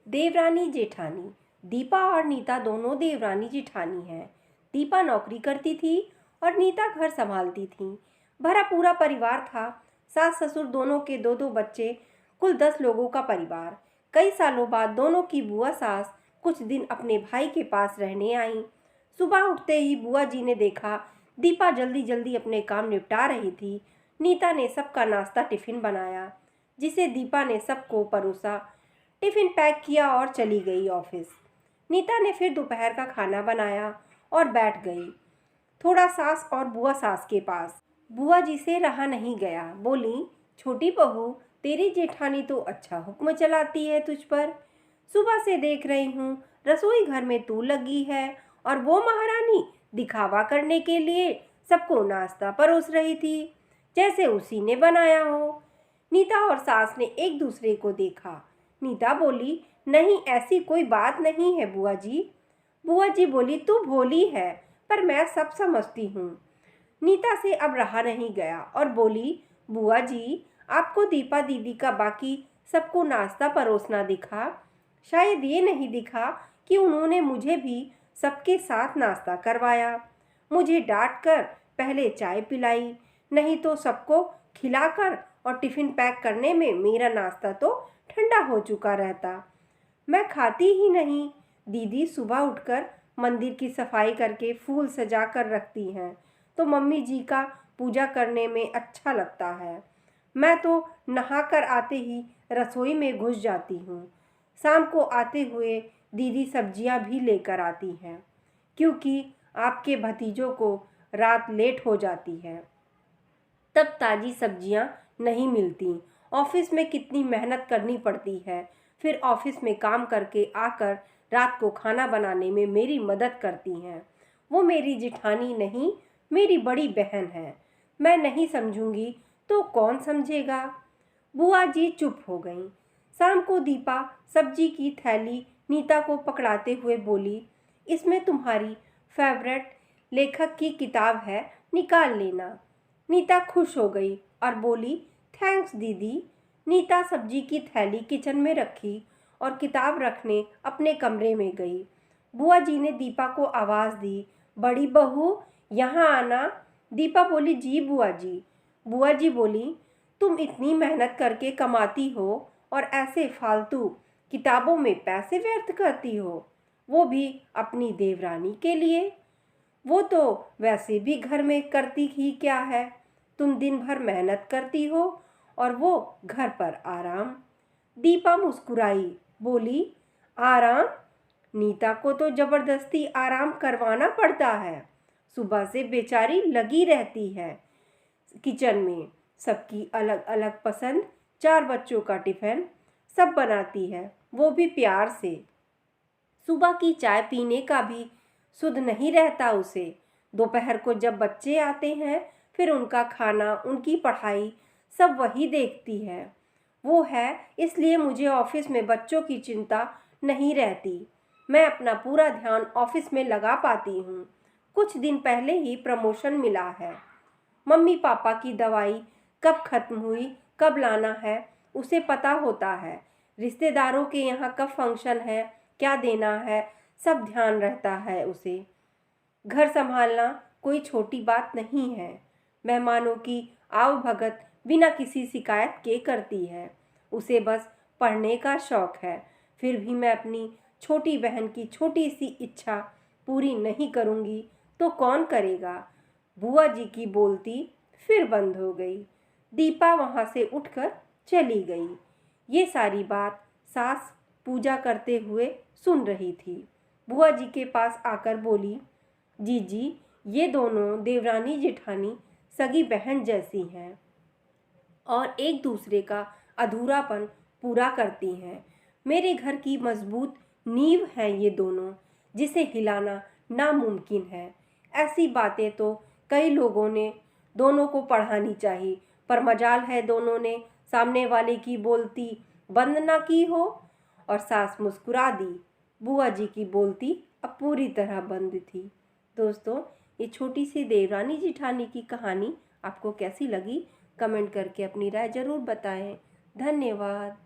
देवरानी जेठानी। दीपा और नीता दोनों देवरानी जेठानी हैं। दीपा नौकरी करती थी और नीता घर संभालती थी। भरा पूरा परिवार था। सास ससुर दोनों के दो दो बच्चे, कुल 10 लोगों का परिवार। कई सालों बाद दोनों की बुआ सास कुछ दिन अपने भाई के पास रहने आईं। सुबह उठते ही बुआ जी ने देखा दीपा जल्दी जल्दी अपने काम निपटा रही थी। नीता ने सबका नाश्ता टिफिन बनाया, जिसे दीपा ने सबको परोसा। टिफिन पैक किया और चली गई ऑफिस। नीता ने फिर दोपहर का खाना बनाया और बैठ गई थोड़ा सास और बुआ सास के पास। बुआ जी से रहा नहीं गया। बोली, छोटी बहू, तेरी जेठानी तो अच्छा हुक्म चलाती है तुझ पर। सुबह से देख रही हूँ रसोई घर में तू लगी है और वो महारानी दिखावा करने के लिए सबको नाश्ता परोस रही थी, जैसे उसी ने बनाया हो। नीता और सास ने एक दूसरे को देखा। नीता बोली, नहीं, ऐसी कोई बात नहीं है बुआ जी। बुआ जी बोली, तू भोली है, पर मैं सब समझती हूँ। नीता से अब रहा नहीं गया और बोली, बुआ जी, आपको दीपा दीदी का बाकी सबको नाश्ता परोसना दिखा? शायद ये नहीं दिखा कि उन्होंने मुझे भी सबके साथ नाश्ता करवाया, मुझे डांट कर पहले चाय पिलाई, नहीं तो सबको खिलाकर और टिफिन पैक करने में मेरा नाश्ता तो ठंडा हो चुका रहता। मैं खाती ही नहीं। दीदी सुबह उठकर मंदिर की सफाई करके फूल सजा कर रखती हैं, तो मम्मी जी का पूजा करने में अच्छा लगता है। मैं तो नहाकर आते ही रसोई में घुस जाती हूँ। शाम को आते हुए दीदी सब्जियाँ भी लेकर आती हैं, क्योंकि आपके भतीजों को रात लेट हो जाती है, तब ताज़ी सब्जियां नहीं मिलती। ऑफिस में कितनी मेहनत करनी पड़ती है, फिर ऑफिस में काम करके आकर रात को खाना बनाने में मेरी मदद करती हैं। वो मेरी जिठानी नहीं, मेरी बड़ी बहन है। मैं नहीं समझूंगी तो कौन समझेगा? बुआ जी चुप हो गईं। शाम को दीपा सब्जी की थैली नीता को पकड़ाते हुए बोली, इसमें तुम्हारी फेवरेट लेखक की किताब है, निकाल लेना। नीता खुश हो गई और बोली, थैंक्स दीदी। नीता सब्जी की थैली किचन में रखी और किताब रखने अपने कमरे में गई। बुआ जी ने दीपा को आवाज़ दी, बड़ी बहू, यहाँ आना। दीपा बोली, जी बुआ जी। बुआ जी बोली, तुम इतनी मेहनत करके कमाती हो और ऐसे फालतू किताबों में पैसे व्यर्थ करती हो, वो भी अपनी देवरानी के लिए। वो तो वैसे भी घर में करती ही क्या है। तुम दिन भर मेहनत करती हो और वो घर पर आराम। दीपा मुस्कुराई, बोली, आराम? नीता को तो जबरदस्ती आराम करवाना पड़ता है। सुबह से बेचारी लगी रहती है किचन में, सबकी अलग अलग पसंद, 4 बच्चों का टिफिन सब बनाती है, वो भी प्यार से। सुबह की चाय पीने का भी सुध नहीं रहता उसे। दोपहर को जब बच्चे आते हैं, फिर उनका खाना, उनकी पढ़ाई सब वही देखती है। वो है, इसलिए मुझे ऑफिस में बच्चों की चिंता नहीं रहती। मैं अपना पूरा ध्यान ऑफिस में लगा पाती हूँ। कुछ दिन पहले ही प्रमोशन मिला है। मम्मी पापा की दवाई कब खत्म हुई, कब लाना है, उसे पता होता है। रिश्तेदारों के यहाँ कब फंक्शन है, क्या देना है, सब ध्यान रहता है उसे। घर संभालना कोई छोटी बात नहीं है। मेहमानों की आवभगत बिना किसी शिकायत के करती है। उसे बस पढ़ने का शौक है। फिर भी मैं अपनी छोटी बहन की छोटी सी इच्छा पूरी नहीं करूँगी तो कौन करेगा? बुआ जी की बोलती फिर बंद हो गई। दीपा वहाँ से उठकर चली गई। ये सारी बात सास पूजा करते हुए सुन रही थी। बुआ जी के पास आकर बोली, जी, ये दोनों देवरानी जेठानी सगी बहन जैसी हैं और एक दूसरे का अधूरापन पूरा करती हैं। मेरे घर की मजबूत नींव हैं ये दोनों, जिसे हिलाना नामुमकिन है। ऐसी बातें तो कई लोगों ने दोनों को पढ़ानी चाहिए, पर मजाल है दोनों ने सामने वाले की बोलती बंद ना की हो। और सास मुस्कुरा दी। बुआ जी की बोलती अब पूरी तरह बंद थी। दोस्तों, ये छोटी सी देवरानी जेठानी की कहानी आपको कैसी लगी? कमेंट करके अपनी राय ज़रूर बताएं। धन्यवाद।